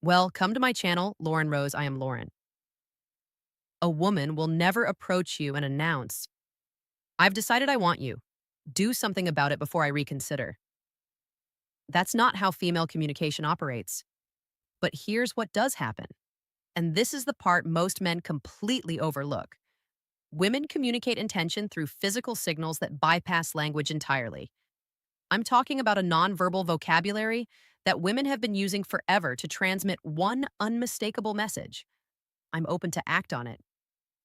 Well, come to my channel, Lauren Rose. I am Lauren. A woman will never approach you and announce, I've decided I want you. Do something about it before I reconsider. That's not how female communication operates. But here's what does happen. And this is the part most men completely overlook. Women communicate intention through physical signals that bypass language entirely. I'm talking about a nonverbal vocabulary that women have been using forever to transmit one unmistakable message. I'm open to act on it.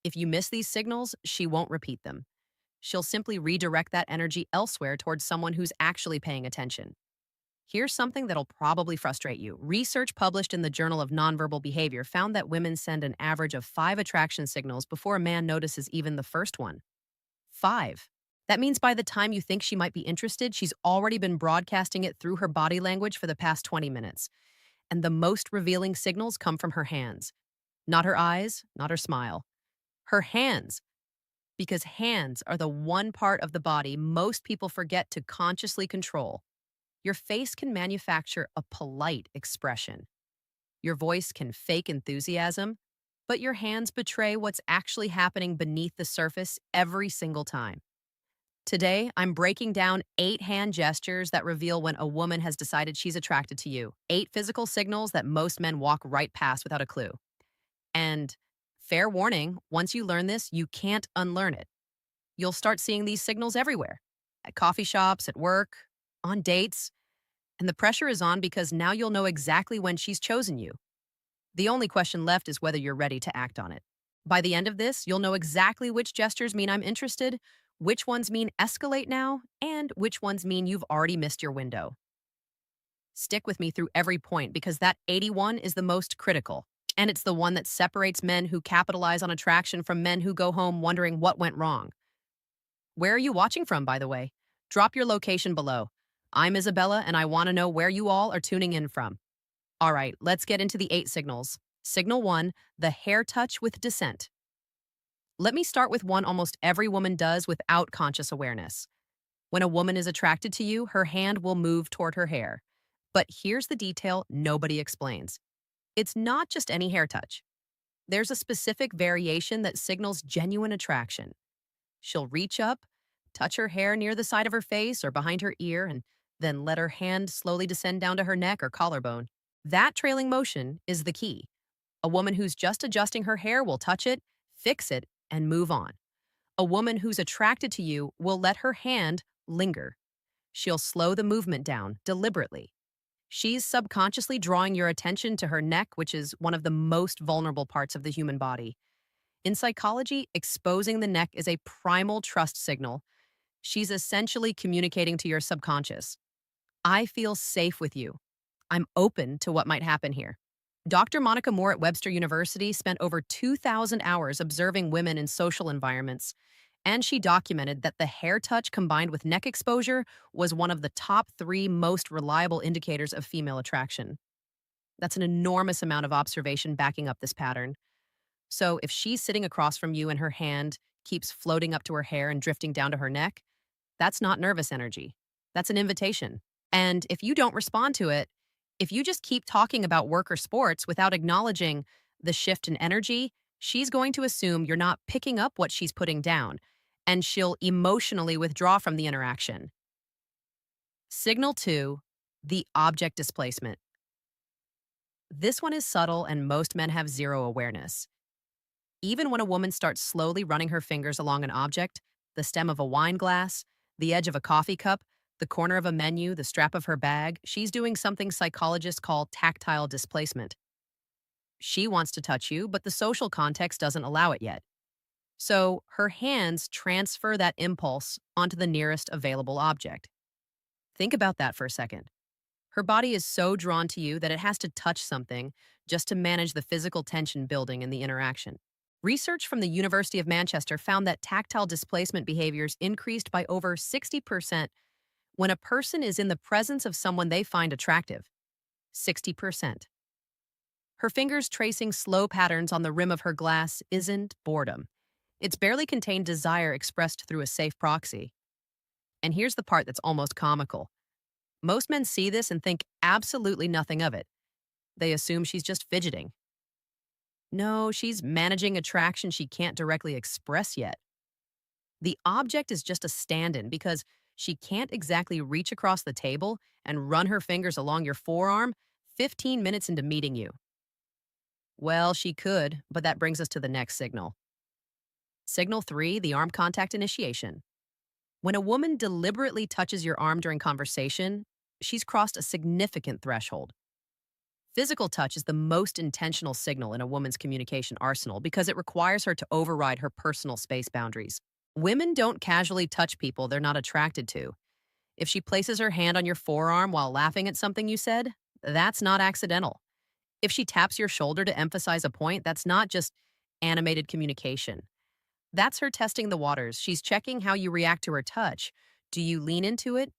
If you miss these signals, she won't repeat them. She'll simply redirect that energy elsewhere towards someone who's actually paying attention. Here's something that'll probably frustrate you. Research published in the Journal of Nonverbal Behavior found that women send an average of 5 attraction signals before a man notices even the first one. 5. That means by the time you think she might be interested, she's already been broadcasting it through her body language for the past 20 minutes. And the most revealing signals come from her hands. Not her eyes, not her smile. Her hands. Because hands are the one part of the body most people forget to consciously control. Your face can manufacture a polite expression. Your voice can fake enthusiasm, but your hands betray what's actually happening beneath the surface every single time. Today, I'm breaking down 8 hand gestures that reveal when a woman has decided she's attracted to you. 8 physical signals that most men walk right past without a clue. And fair warning, once you learn this, you can't unlearn it. You'll start seeing these signals everywhere, at coffee shops, at work, on dates. And the pressure is on because now you'll know exactly when she's chosen you. The only question left is whether you're ready to act on it. By the end of this, you'll know exactly which gestures mean I'm interested, which ones mean escalate now, and which ones mean you've already missed your window. Stick with me through every point because that 81 is the most critical. And it's the one that separates men who capitalize on attraction from men who go home wondering what went wrong. Where are you watching from, by the way? Drop your location below. I'm Isabella, and I want to know where you all are tuning in from. All right, let's get into the 8 signals. Signal 1, the hair touch with dissent. Let me start with one almost every woman does without conscious awareness. When a woman is attracted to you, her hand will move toward her hair. But here's the detail nobody explains. It's not just any hair touch. There's a specific variation that signals genuine attraction. She'll reach up, touch her hair near the side of her face or behind her ear, and then let her hand slowly descend down to her neck or collarbone. That trailing motion is the key. A woman who's just adjusting her hair will touch it, fix it, and move on. A woman who's attracted to you will let her hand linger. She'll slow the movement down deliberately. She's subconsciously drawing your attention to her neck, which is one of the most vulnerable parts of the human body. In psychology, exposing the neck is a primal trust signal. She's essentially communicating to your subconscious. I feel safe with you. I'm open to what might happen here. Dr. Monica Moore at Webster University spent over 2,000 hours observing women in social environments, and she documented that the hair touch combined with neck exposure was one of the top 3 most reliable indicators of female attraction. That's an enormous amount of observation backing up this pattern. So if she's sitting across from you and her hand keeps floating up to her hair and drifting down to her neck, that's not nervous energy. That's an invitation. And if you don't respond to it, if you just keep talking about work or sports without acknowledging the shift in energy, she's going to assume you're not picking up what she's putting down, and she'll emotionally withdraw from the interaction. Signal 2, the object displacement. This one is subtle and most men have zero awareness. Even when a woman starts slowly running her fingers along an object, the stem of a wine glass, the edge of a coffee cup, the corner of a menu, the strap of her bag, she's doing something psychologists call tactile displacement. She wants to touch you, but the social context doesn't allow it yet. So her hands transfer that impulse onto the nearest available object. Think about that for a second. Her body is so drawn to you that it has to touch something just to manage the physical tension building in the interaction. Research from the University of Manchester found that tactile displacement behaviors increased by over 60% when a person is in the presence of someone they find attractive. 60%. Her fingers tracing slow patterns on the rim of her glass isn't boredom. It's barely contained desire expressed through a safe proxy. And here's the part that's almost comical. Most men see this and think absolutely nothing of it. They assume she's just fidgeting. No, she's managing attraction she can't directly express yet. The object is just a stand in because she can't exactly reach across the table and run her fingers along your forearm 15 minutes into meeting you. Well, she could, but that brings us to the next signal. Signal 3, the arm contact initiation. When a woman deliberately touches your arm during conversation, she's crossed a significant threshold. Physical touch is the most intentional signal in a woman's communication arsenal because it requires her to override her personal space boundaries. Women don't casually touch people they're not attracted to. If she places her hand on your forearm while laughing at something you said, that's not accidental. If she taps your shoulder to emphasize a point, that's not just animated communication. That's her testing the waters. She's checking how you react to her touch. Do you lean into it?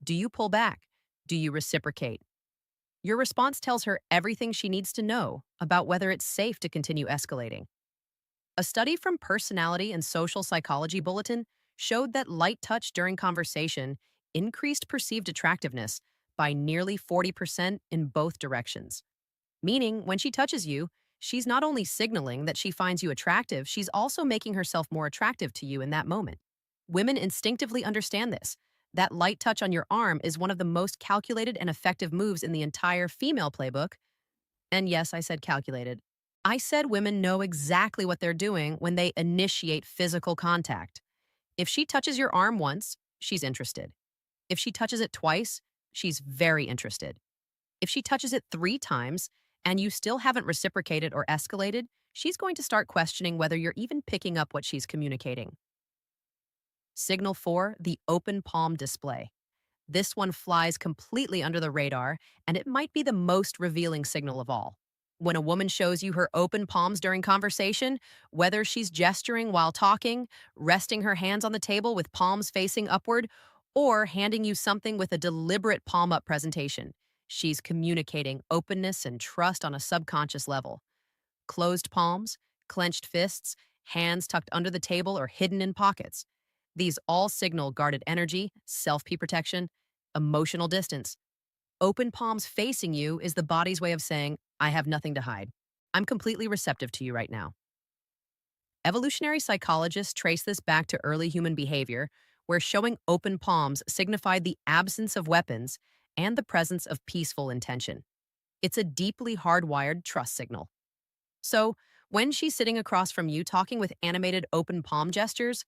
Do you pull back? Do you reciprocate? Your response tells her everything she needs to know about whether it's safe to continue escalating. A study from Personality and Social Psychology Bulletin showed that light touch during conversation increased perceived attractiveness by nearly 40% in both directions. Meaning, when she touches you, she's not only signaling that she finds you attractive, she's also making herself more attractive to you in that moment. Women instinctively understand this. That light touch on your arm is one of the most calculated and effective moves in the entire female playbook. And yes, I said calculated. I said women know exactly what they're doing when they initiate physical contact. If she touches your arm once, she's interested. If she touches it twice, she's very interested. If she touches it 3 times and you still haven't reciprocated or escalated, she's going to start questioning whether you're even picking up what she's communicating. Signal 4, the open palm display. This one flies completely under the radar, and it might be the most revealing signal of all. When a woman shows you her open palms during conversation, whether she's gesturing while talking, resting her hands on the table with palms facing upward, or handing you something with a deliberate palm up presentation, she's communicating openness and trust on a subconscious level. Closed palms, clenched fists, hands tucked under the table or hidden in pockets. These all signal guarded energy, self-protection, emotional distance. Open palms facing you is the body's way of saying, I have nothing to hide. I'm completely receptive to you right now. Evolutionary psychologists trace this back to early human behavior, where showing open palms signified the absence of weapons and the presence of peaceful intention. It's a deeply hardwired trust signal. So, when she's sitting across from you talking with animated open palm gestures,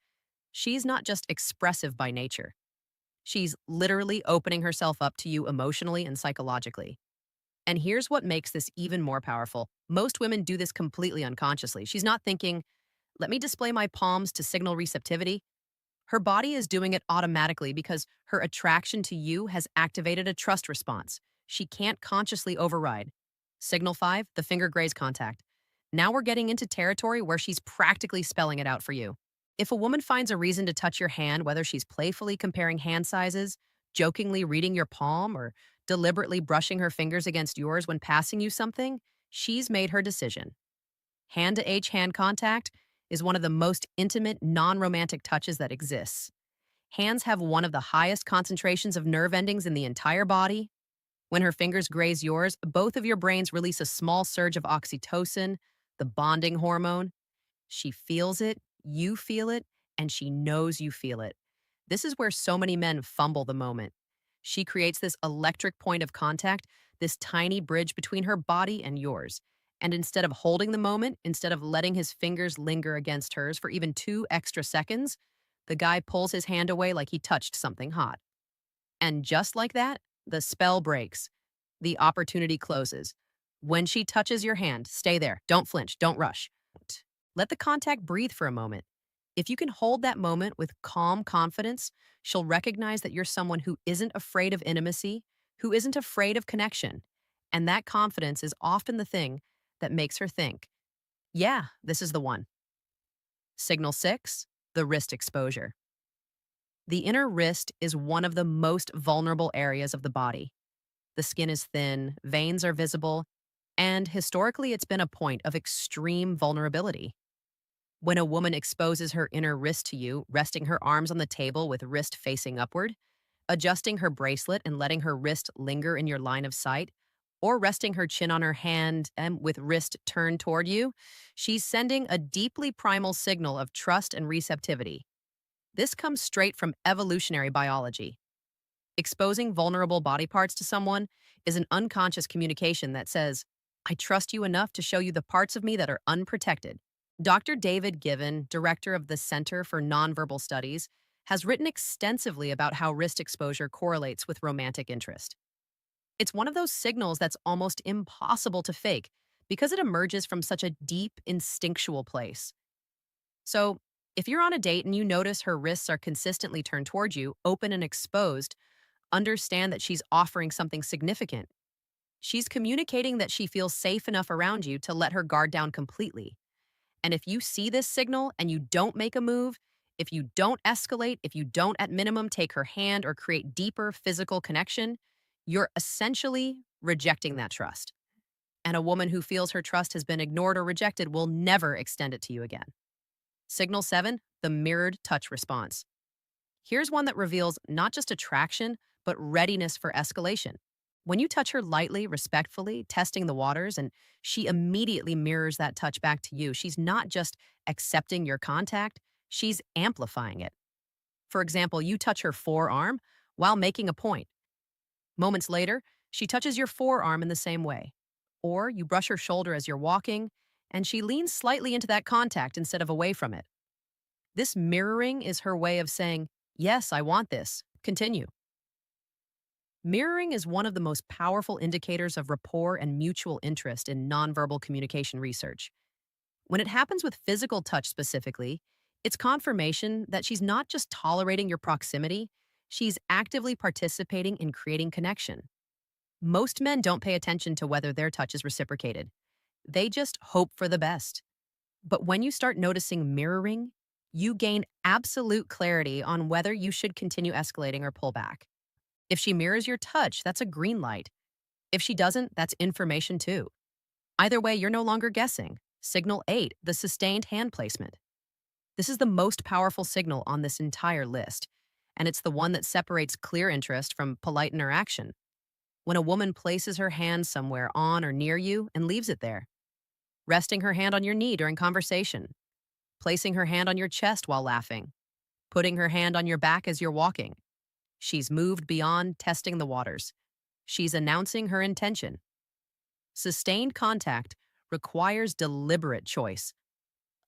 she's not just expressive by nature. She's literally opening herself up to you emotionally and psychologically. And here's what makes this even more powerful. Most women do this completely unconsciously. She's not thinking, let me display my palms to signal receptivity. Her body is doing it automatically because her attraction to you has activated a trust response she can't consciously override. Signal 5, the finger graze contact. Now we're getting into territory where she's practically spelling it out for you. If a woman finds a reason to touch your hand, whether she's playfully comparing hand sizes, jokingly reading your palm, or deliberately brushing her fingers against yours when passing you something, she's made her decision. Hand-to-H hand contact is one of the most intimate, non-romantic touches that exists. Hands have one of the highest concentrations of nerve endings in the entire body. When her fingers graze yours, both of your brains release a small surge of oxytocin, the bonding hormone. She feels it, you feel it, and she knows you feel it. This is where so many men fumble the moment. She creates this electric point of contact, this tiny bridge between her body and yours. And instead of holding the moment, instead of letting his fingers linger against hers for even 2 extra seconds, the guy pulls his hand away like he touched something hot. And just like that, the spell breaks. The opportunity closes. When she touches your hand, stay there. Don't flinch. Don't rush. Let the contact breathe for a moment. If you can hold that moment with calm confidence, she'll recognize that you're someone who isn't afraid of intimacy, who isn't afraid of connection. And that confidence is often the thing that makes her think, yeah, this is the one. Signal 6, the wrist exposure. The inner wrist is one of the most vulnerable areas of the body. The skin is thin, veins are visible, and historically it's been a point of extreme vulnerability. When a woman exposes her inner wrist to you, resting her arms on the table with wrist facing upward, adjusting her bracelet and letting her wrist linger in your line of sight, or resting her chin on her hand and with wrist turned toward you, she's sending a deeply primal signal of trust and receptivity. This comes straight from evolutionary biology. Exposing vulnerable body parts to someone is an unconscious communication that says, I trust you enough to show you the parts of me that are unprotected. Dr. David Given, director of the Center for Nonverbal Studies, has written extensively about how wrist exposure correlates with romantic interest. It's one of those signals that's almost impossible to fake because it emerges from such a deep, instinctual place. So, if you're on a date and you notice her wrists are consistently turned toward you, open and exposed, understand that she's offering something significant. She's communicating that she feels safe enough around you to let her guard down completely. And if you see this signal and you don't make a move, if you don't escalate, if you don't at minimum take her hand or create deeper physical connection, you're essentially rejecting that trust. And a woman who feels her trust has been ignored or rejected will never extend it to you again. Signal 7, the mirrored touch response. Here's one that reveals not just attraction, but readiness for escalation. When you touch her lightly, respectfully, testing the waters, and she immediately mirrors that touch back to you, she's not just accepting your contact, she's amplifying it. For example, you touch her forearm while making a point. Moments later, she touches your forearm in the same way. Or you brush her shoulder as you're walking, and she leans slightly into that contact instead of away from it. This mirroring is her way of saying, yes, I want this. Continue. Mirroring is one of the most powerful indicators of rapport and mutual interest in nonverbal communication research. When it happens with physical touch specifically, it's confirmation that she's not just tolerating your proximity, she's actively participating in creating connection. Most men don't pay attention to whether their touch is reciprocated. They just hope for the best. But when you start noticing mirroring, you gain absolute clarity on whether you should continue escalating or pull back. If she mirrors your touch, that's a green light. If she doesn't, that's information too. Either way, you're no longer guessing. Signal 8, the sustained hand placement. This is the most powerful signal on this entire list, and it's the one that separates clear interest from polite interaction. When a woman places her hand somewhere on or near you and leaves it there, resting her hand on your knee during conversation, placing her hand on your chest while laughing, putting her hand on your back as you're walking. She's moved beyond testing the waters. She's announcing her intention. Sustained contact requires deliberate choice.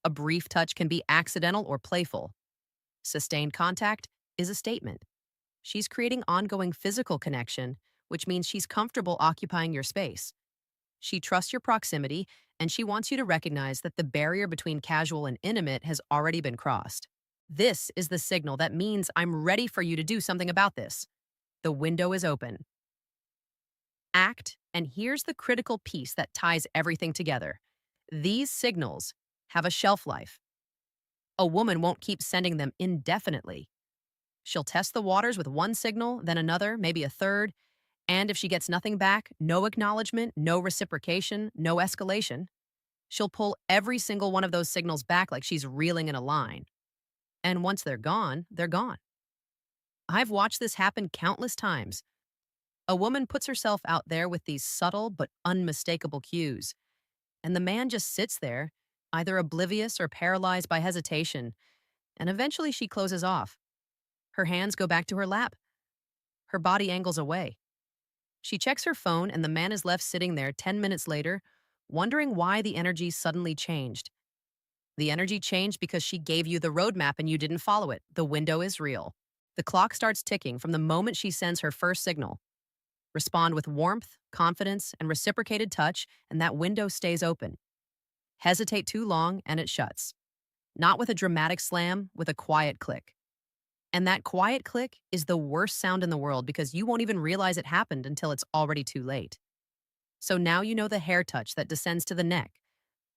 A brief touch can be accidental or playful. Sustained contact is a statement. She's creating ongoing physical connection, which means she's comfortable occupying your space. She trusts your proximity, and she wants you to recognize that the barrier between casual and intimate has already been crossed. This is the signal that means I'm ready for you to do something about this. The window is open. Act, and here's the critical piece that ties everything together. These signals have a shelf life. A woman won't keep sending them indefinitely. She'll test the waters with one signal, then another, maybe a third, and if she gets nothing back, no acknowledgement, no reciprocation, no escalation, she'll pull every single one of those signals back like she's reeling in a line. And once they're gone, they're gone. I've watched this happen countless times. A woman puts herself out there with these subtle but unmistakable cues, and the man just sits there, either oblivious or paralyzed by hesitation, and eventually she closes off. Her hands go back to her lap. Her body angles away. She checks her phone, and the man is left sitting there 10 minutes later, wondering why the energy suddenly changed. The energy changed because she gave you the roadmap and you didn't follow it. The window is real. The clock starts ticking from the moment she sends her first signal. Respond with warmth, confidence, and reciprocated touch, and that window stays open. Hesitate too long, and it shuts. Not with a dramatic slam, with a quiet click. And that quiet click is the worst sound in the world because you won't even realize it happened until it's already too late. So now you know the hair touch that descends to the neck,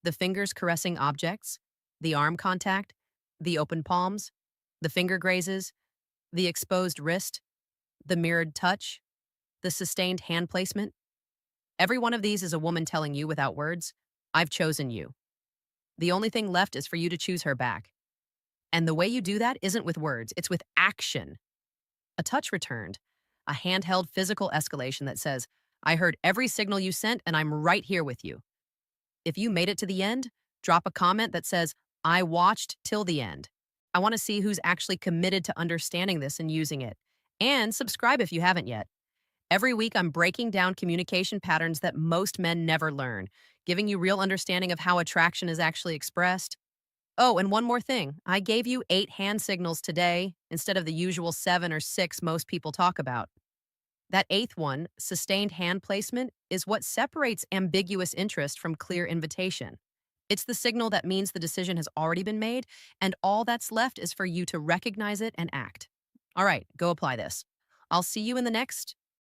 the fingers caressing objects, the arm contact, the open palms, the finger grazes, the exposed wrist, the mirrored touch, the sustained hand placement. Every one of these is a woman telling you without words, I've chosen you. The only thing left is for you to choose her back. And the way you do that isn't with words, it's with action. A touch returned, a handheld physical escalation that says, I heard every signal you sent, and I'm right here with you. If you made it to the end, drop a comment that says, I watched till the end. I want to see who's actually committed to understanding this and using it. And subscribe if you haven't yet. Every week, I'm breaking down communication patterns that most men never learn, giving you real understanding of how attraction is actually expressed. Oh, and one more thing. I gave you 8 hand signals today instead of the usual 7 or 6 most people talk about. That eighth one, sustained hand placement, is what separates ambiguous interest from clear invitation. It's the signal that means the decision has already been made, and all that's left is for you to recognize it and act. All right, go apply this. I'll see you in the next